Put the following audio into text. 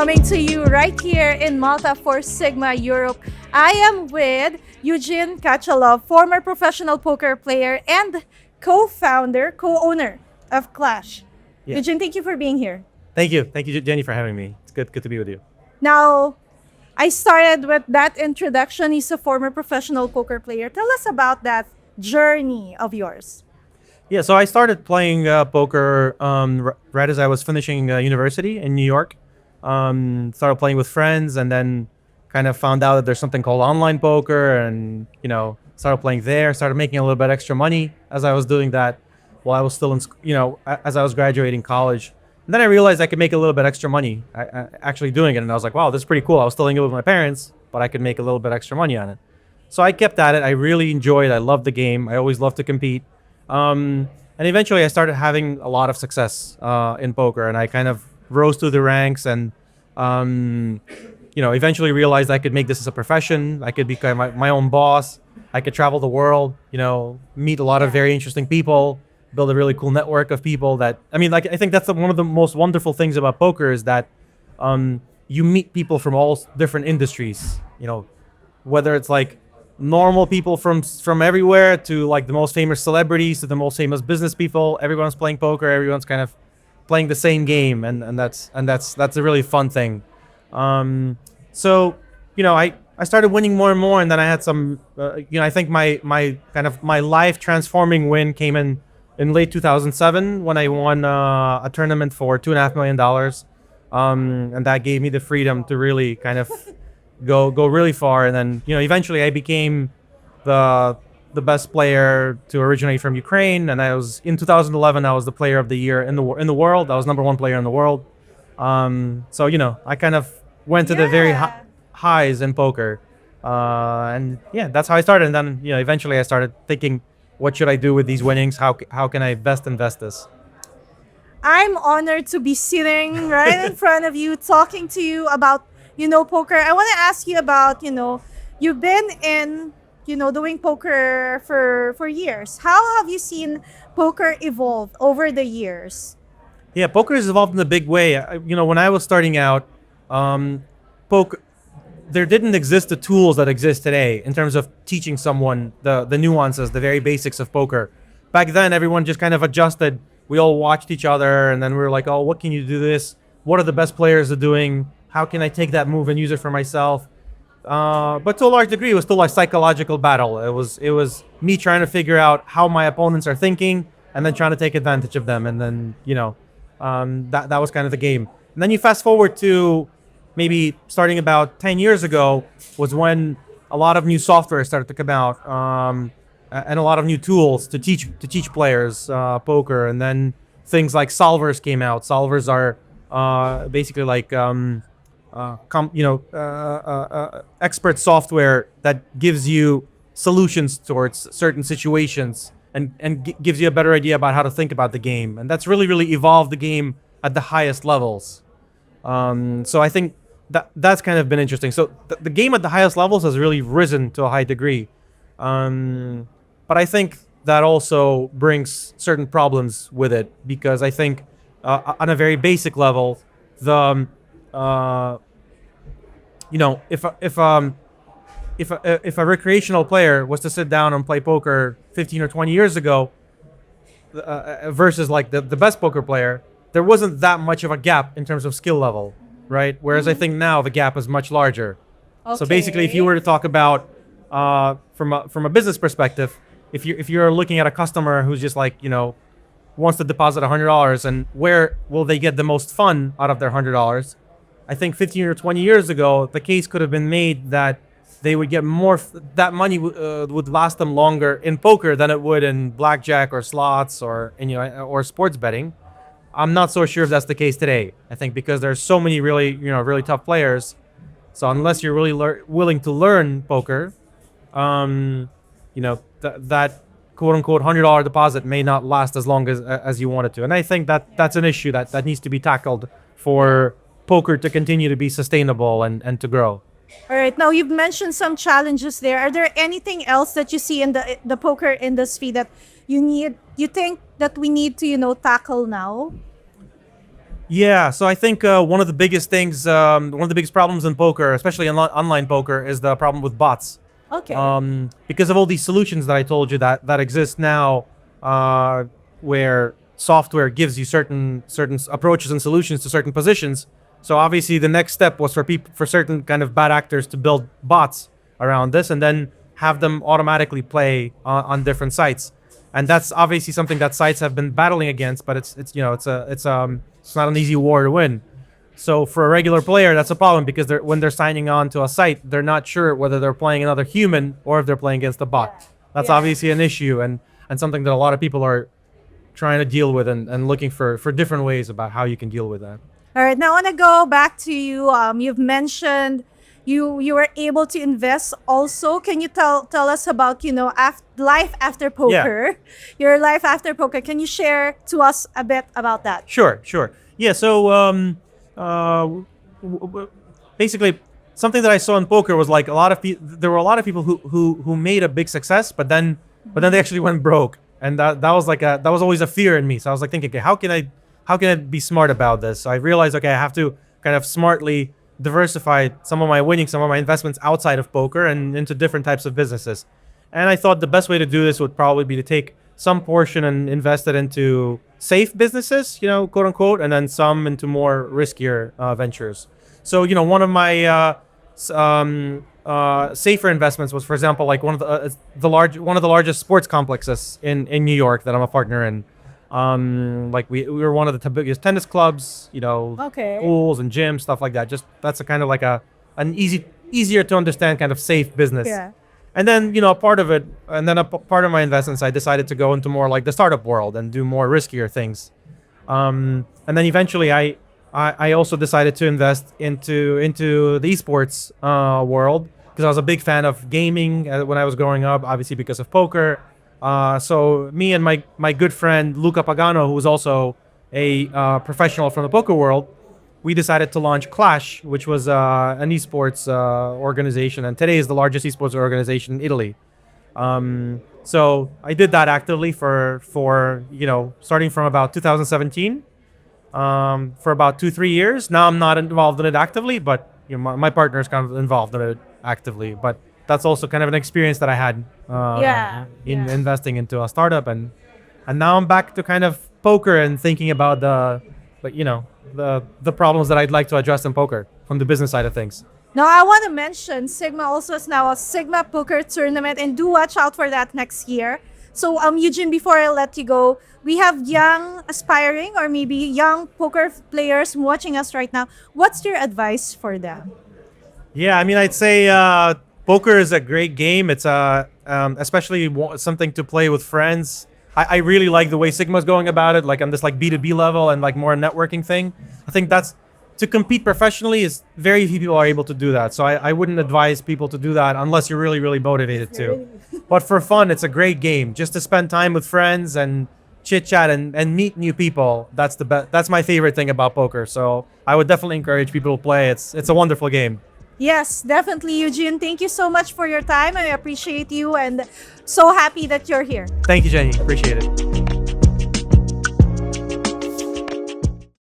coming to you right here in Malta for Sigma Europe. I am with Eugene Katchalov, former professional poker player and co-founder, co-owner of QLASH. Yeah. Eugene, thank you for being here. Thank you. Thank you, Jenny, for having me. It's good to be with you. Now, I started with that introduction. He's a former professional poker player. Tell us about that journey of yours. Yeah, so I started playing poker right as I was finishing university in New York. Started playing with friends and then kind of found out that there's something called online poker and, started playing there, started making a little bit extra money as I was doing that while I was still as I was graduating college. And then I realized I could make a little bit extra money actually doing it. And I was like, wow, this is pretty cool. I was still living with my parents, but I could make a little bit extra money on it. So I kept at it. I really enjoyed it. I loved the game. I always loved to compete. And eventually I started having a lot of success in poker, and I kind of rose through the ranks and, eventually realized I could make this as a profession. I could become my own boss. I could travel the world, meet a lot of very interesting people, build a really cool network of people I think that's one of the most wonderful things about poker is that you meet people from all different industries, whether it's like normal people from everywhere to like the most famous celebrities to the most famous business people. Everyone's playing poker. Everyone's kind of playing the same game, and that's a really fun thing. So I started winning more and more, and then I had some I think my life transforming win came in late 2007 when I won a tournament for $2.5 million, and that gave me the freedom to really kind of go really far. And then eventually I became the best player to originate from Ukraine, and I was in 2011 I was the player of the year in the world. I was number one player in the world. So I kind of went to the very highs in poker, and that's how I started. And then eventually I started thinking, what should I do with these winnings? How can I best invest this? I'm honored to be sitting right in front of you, talking to you about, poker. I want to ask you about, you've been in, doing poker for years. How have you seen poker evolve over the years? Yeah, poker has evolved in a big way. When I was starting out, poker, there didn't exist the tools that exist today in terms of teaching someone the nuances, the very basics of poker. Back then, everyone just kind of adjusted. We all watched each other, and then we were like, oh, what can you do this? What are the best players are doing? How can I take that move and use it for myself? But to a large degree, it was still a psychological battle. It was me trying to figure out how my opponents are thinking and then trying to take advantage of them. And then, that was kind of the game. And then you fast forward to maybe starting about 10 years ago was when a lot of new software started to come out, and a lot of new tools to teach players poker. And then things like solvers came out. Solvers are basically like expert software that gives you solutions towards certain situations and gives you a better idea about how to think about the game. And that's really evolved the game at the highest levels. So I think that's kind of been interesting. So the game at the highest levels has really risen to a high degree. But I think that also brings certain problems with it, because I think on a very basic level, if a recreational player was to sit down and play poker 15 or 20 years ago versus like the best poker player, there wasn't that much of a gap in terms of skill level, right? Whereas I think now the gap is much larger. Okay. So basically, if you were to talk about from a business perspective, if you're looking at a customer who's just like wants to deposit $100, and where will they get the most fun out of their $100? I think 15 or 20 years ago, the case could have been made that they would get more. That money would last them longer in poker than it would in blackjack or slots or or sports betting. I'm not so sure if that's the case today. I think because there's so many really tough players. So unless you're really willing to learn poker, that quote unquote $100 deposit may not last as long as you want it to. And I think that's an issue that needs to be tackled for poker to continue to be sustainable and to grow. All right. Now, you've mentioned some challenges there. Are there anything else that you see in the poker industry that you think that we need to, tackle now? Yeah, so I think one of the biggest things, one of the biggest problems in poker, especially in online poker, is the problem with bots. Okay. Because of all these solutions that I told you that exist now, uh, where software gives you certain approaches and solutions to certain positions. So obviously, the next step was for certain kind of bad actors to build bots around this, and then have them automatically play on different sites. And that's obviously something that sites have been battling against, but it's you know it's not an easy war to win. So for a regular player, that's a problem because when they're signing on to a site, they're not sure whether they're playing another human or if they're playing against a bot. That's Yeah. obviously an issue and something that a lot of people are trying to deal with and looking for different ways about how you can deal with that. All right, now I want to go back to you. You've mentioned you were able to invest. Also, can you tell us about life after poker? Your life after poker. Can you share to us a bit about that? Sure, sure. Yeah, so basically something that I saw in poker was like a lot of people. There were a lot of people who made a big success, but then they actually went broke, and that was that was always a fear in me. So I was like thinking, okay, how can I be smart about this? So I realized, okay, I have to kind of smartly diversify some of my winnings, some of my investments outside of poker and into different types of businesses. And I thought the best way to do this would probably be to take some portion and invest it into safe businesses, quote unquote, and then some into more riskier ventures. So, one of my safer investments was, for example, like one of one of the largest sports complexes in New York that I'm a partner in. Like we were one of the biggest tennis clubs, Okay. pools and gyms, stuff like that. Just that's a kind of like an easier to understand kind of safe business. Yeah. And then, part of my investments, I decided to go into more like the startup world and do more riskier things. And then eventually, I also decided to invest into the esports world because I was a big fan of gaming when I was growing up, obviously because of poker. So me and my good friend Luca Pagano, who was also a professional from the poker world, we decided to launch QLASH, which was an esports organization, and today is the largest esports organization in Italy. So I did that actively for starting from about 2017, for about 2-3 years. Now I'm not involved in it actively, but my partner is kind of involved in it actively. But that's also kind of an experience that I had in investing into a startup, and now I'm back to kind of poker and thinking about the problems that I'd like to address in poker from the business side of things. Now, I want to mention Sigma also is now a Sigma Poker Tournament, and do watch out for that next year. So, Eugene, before I let you go, we have young, aspiring, or maybe young poker players watching us right now. What's your advice for them? Yeah, I mean, I'd say poker is a great game. It's especially something to play with friends. I really like the way Sigma's going about it, like on this like B2B level and like more networking thing. I think that's to compete professionally is very few people are able to do that. So I wouldn't advise people to do that unless you're really, really motivated to. But for fun, it's a great game. Just to spend time with friends and chit chat and meet new people. That's the best. That's my favorite thing about poker. So I would definitely encourage people to play. It's a wonderful game. Yes, definitely, Eugene. Thank you so much for your time. I appreciate you and so happy that you're here. Thank you, Jenny. Appreciate it.